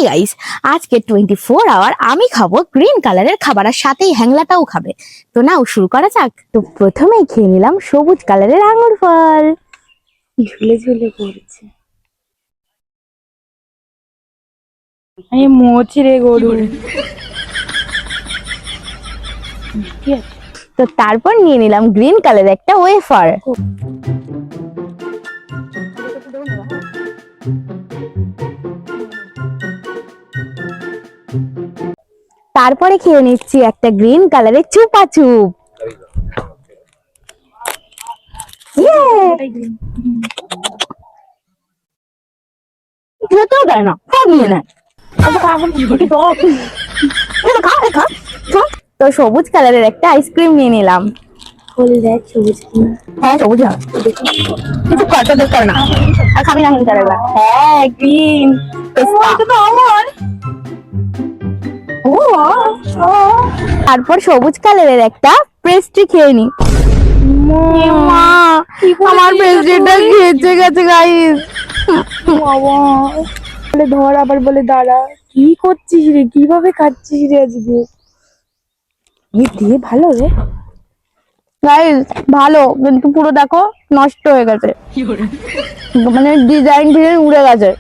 Hi guys, আজকে 24 hour আমি খাবো গ্রিন কালারের খাবার আর সাথেই হ্যাংলাটাও খাবে। তো নাও শুরু করা যাক। তো প্রথমেই খেয়ে নিলাম সবুজ কালারের আঙুর ফল। ঝুলে ঝুলে পড়ছে। আমি মোচি রে গরু। তো তারপর নিয়ে নিলাম গ্রিন কালারের একটা ওয়েফার। তারপরে খেয়ে নিচ্ছি একটা গ্রিন কালারের চুপা চুপ। খেতেও দেয় না, সব নিয়ে নেয়। তো সবুজ কালারের একটা আইসক্রিম নিয়ে নিলাম। খোল দেখ সবুজ কিনা। হ্যাঁ সবুজ হয়। কিছু করতে দরকার না। আর খাবি না গ্রিন কালারটা? হ্যাঁ গ্রিন। এটা তো আমার। তারপর সবুজ কালারের একটা পেস্ট্রি খেয়ে নি। মা, আমার পেস্ট্রিটা খেয়েছে গেছে গাইস। বাবা বলে ধর, আবার বলে দাঁড়া। কি করছিস রে? কিভাবে খাচ্ছিস রে আজকে? দিয়ে ভালো রে। গাইস ভালো, কিন্তু পুরো দেখো নষ্ট হয়ে গেছে, মানে ডিজাইন উড়ে গেছে।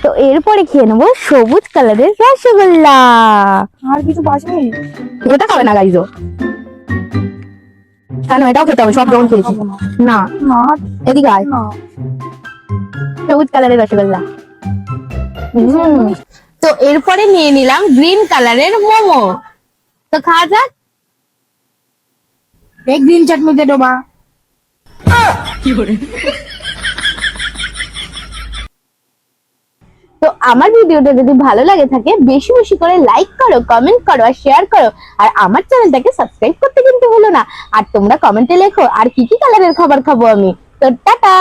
তো এরপরে খেয়ে নেবো সবুজ কালারের রসগোল্লা। আর কিছু পাসনি? এটা খাবে না গাইজো, কেন? এটাও খেতে হবে, সব রকম খেয়েছি। না না এদিকে আয়, না। সবুজ কালারের রসগোল্লা। তো এরপরে নিয়ে নিলাম গ্রিন কালারের মোমো। তো খাওয়া যাক। এক গ্রিন চাটনিতে ডোবা। তো আমার ভিডিওটা যদি ভালো লাগে থাকে বেশি বেশি করে লাইক করো, কমেন্ট করো আর শেয়ার করো। আর আমার চ্যানেলটাকে সাবস্ক্রাইব করতে কিন্তু ভুলো না। আর তোমরা কমেন্টে লেখো আর কি কি কালারের খাবার খাবো আমি। তো টাটা।